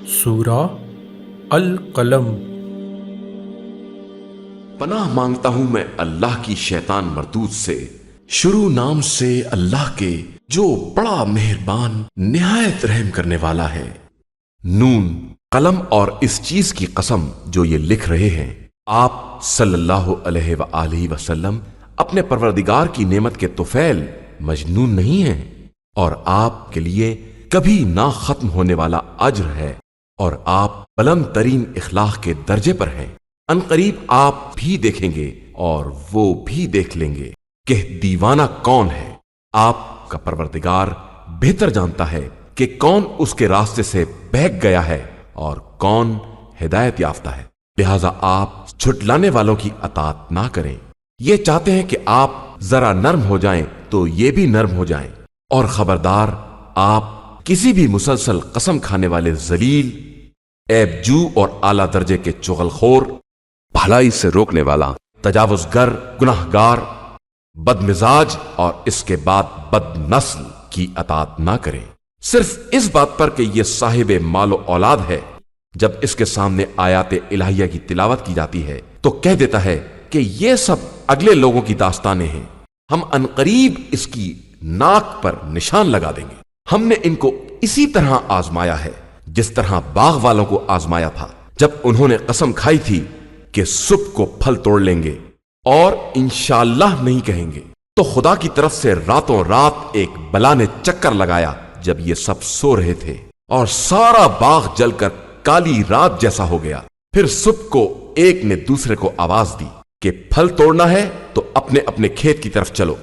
سورہ القلم۔ پناہ مانگتا ہوں میں اللہ کی شیطان مردود سے، شروع نام سے اللہ کے جو بڑا مہربان نہایت رحم کرنے والا ہے۔ نون، قلم اور اس چیز کی قسم جو یہ لکھ رہے ہیں۔ آپ صلی اللہ علیہ وآلہ وسلم اپنے پروردگار کی نعمت کے طفیل مجنون نہیں ہیں، اور آپ کے لیے کبھی نہ ختم ہونے والا اجر ہے، اور آپ بلند ترین اخلاق کے درجے پر ہیں۔ ان قریب آپ بھی دیکھیں گے اور وہ بھی دیکھ لیں گے کہ دیوانہ کون ہے۔ آپ کا پروردگار بہتر جانتا ہے کہ کون اس کے راستے سے بہک گیا ہے اور کون ہدایت یافتہ ہے، لہذا آپ جھٹلانے والوں کی اطاعت نہ کریں۔ یہ چاہتے ہیں کہ آپ ذرا نرم ہو جائیں تو یہ بھی نرم ہو جائیں، اور خبردار آپ کسی بھی مسلسل قسم کھانے والے ذلیل، عیب جو اور اعلیٰ درجے کے چغل خور، بھلائی سے روکنے والا، تجاوز گر، گناہ گار، بد مزاج اور اس کے بعد بد نسل کی اطاعت نہ کریں، صرف اس بات پر کہ یہ صاحب مال و اولاد ہے۔ جب اس کے سامنے آیات الہیہ کی تلاوت کی جاتی ہے تو کہہ دیتا ہے کہ یہ سب اگلے لوگوں کی داستانیں ہیں، ہم عنقریب اس کی ناک پر نشان لگا دیں گے۔ ہم نے ان کو اسی طرح آزمایا ہے جس طرح باغ والوں کو آزمایا تھا، جب انہوں نے قسم کھائی تھی کہ صبح کو پھل توڑ لیں گے اور انشاءاللہ نہیں کہیں گے، تو خدا کی طرف سے راتوں رات ایک بلا نے چکر لگایا جب یہ سب سو رہے تھے، اور سارا باغ جل کر کالی رات جیسا ہو گیا۔ پھر صبح کو ایک نے دوسرے کو آواز دی کہ پھل توڑنا ہے تو اپنے اپنے کھیت کی طرف چلو۔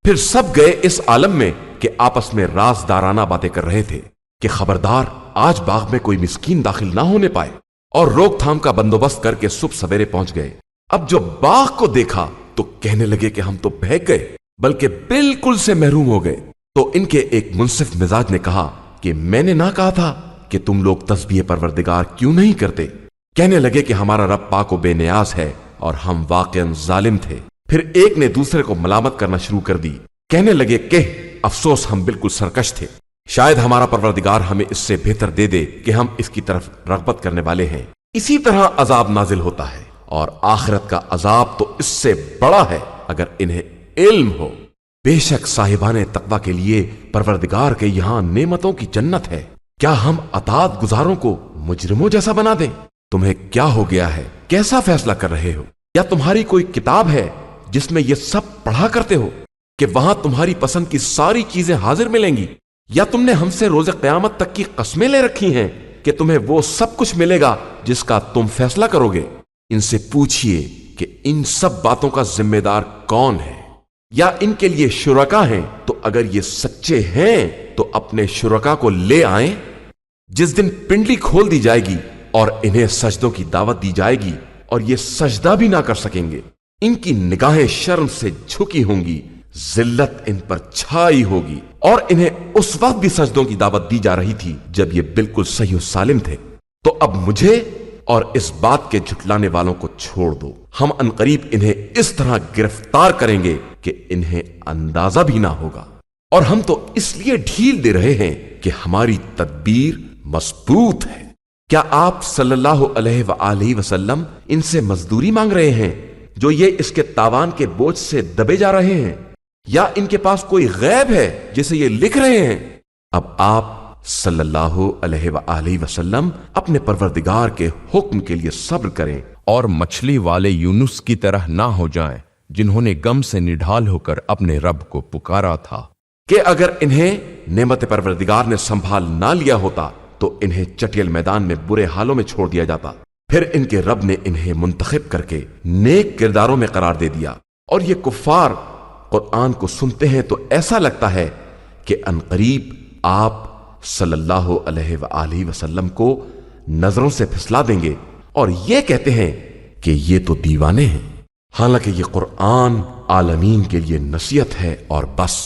پھر سب گئے اس عالم میں کہ آپس میں رازدارانہ باتیں کر رہے تھے کہ خبردار آج باغ میں کوئی مسکین داخل نہ ہونے پائے، اور روک تھام کا بندوبست کر کے صبح سویرے پہنچ گئے۔ اب جو باغ کو دیکھا تو کہنے لگے کہ ہم تو بہک گئے، بلکہ بالکل سے محروم ہو گئے۔ تو ان کے ایک منصف مزاج نے کہا کہ میں نے نہ کہا تھا کہ تم لوگ تسبیح پروردگار کیوں نہیں کرتے؟ کہنے لگے کہ ہمارا رب پاک و بے نیاز ہے اور ہم واقعاً ظالم تھے۔ پھر ایک نے دوسرے کو ملامت کرنا شروع کر دی، کہنے لگے کہ افسوس ہم بالکل سرکش تھے، شاید ہمارا پروردگار ہمیں اس سے بہتر دے دے کہ ہم اس کی طرف رغبت کرنے والے ہیں۔ اسی طرح عذاب نازل ہوتا ہے، اور آخرت کا عذاب تو اس سے بڑا ہے اگر انہیں علم ہو۔ بے شک صاحبان تقوی کے لیے پروردگار کے یہاں نعمتوں کی جنت ہے۔ کیا ہم اطاعت گزاروں کو مجرموں جیسا بنا دیں؟ تمہیں کیا ہو گیا ہے؟ کیسا فیصلہ کر رہے ہو؟ یا تمہاری کوئی کتاب ہے جس میں یہ سب پڑھا کرتے ہو کہ وہاں تمہاری پسند کی ساری چیزیں حاضر ملیں گی؟ یا تم نے ہم سے روز قیامت تک کی قسمیں لے رکھی ہیں کہ تمہیں وہ سب کچھ ملے گا جس کا تم فیصلہ کرو گے؟ ان سے پوچھئے کہ ان سب باتوں کا ذمہ دار کون ہے؟ یا ان کے لیے شرکا ہیں؟ تو اگر یہ سچے ہیں تو اپنے شرکا کو لے آئیں۔ جس دن پنڈلی کھول دی جائے گی اور انہیں سجدوں کی دعوت دی جائے گی اور یہ سجدہ بھی نہ کر سکیں گے، ان کی نگاہیں شرم سے جھکی ہوں گی، ذلت ان پر چھائی ہوگی، اور انہیں اس وقت بھی سجدوں کی دعوت دی جا رہی تھی جب یہ بالکل صحیح و سالم تھے۔ تو اب مجھے اور اس بات کے جھٹلانے والوں کو چھوڑ دو، ہم عنقریب انہیں اس طرح گرفتار کریں گے کہ انہیں اندازہ بھی نہ ہوگا۔ اور ہم تو اس لیے ڈھیل دے رہے ہیں کہ ہماری تدبیر مضبوط ہے۔ کیا آپ صلی اللہ علیہ وآلہ وسلم ان سے مزدوری مانگ رہے ہیں جو یہ اس کے تاوان کے بوجھ سے دبے جا رہے ہیں، یا ان کے پاس کوئی غیب ہے جسے یہ لکھ رہے ہیں؟ اب آپ صلی اللہ علیہ وآلہ وسلم اپنے پروردگار کے حکم کے لیے صبر کریں، اور مچھلی والے یونس کی طرح نہ ہو جائیں جنہوں نے غم سے نڈھال ہو کر اپنے رب کو پکارا تھا۔ کہ اگر انہیں نعمت پروردگار نے سنبھال نہ لیا ہوتا تو انہیں چٹیل میدان میں برے حالوں میں چھوڑ دیا جاتا، پھر ان کے رب نے انہیں منتخب کر کے نیک کرداروں میں قرار دے دیا۔ اور یہ کفار قرآن کو سنتے ہیں تو ایسا لگتا ہے کہ عنقریب آپ صلی اللہ علیہ وآلہ وسلم کو نظروں سے پھسلا دیں گے، اور یہ کہتے ہیں کہ یہ تو دیوانے ہیں، حالانکہ یہ قرآن عالمین کے لیے نصیحت ہے اور بس۔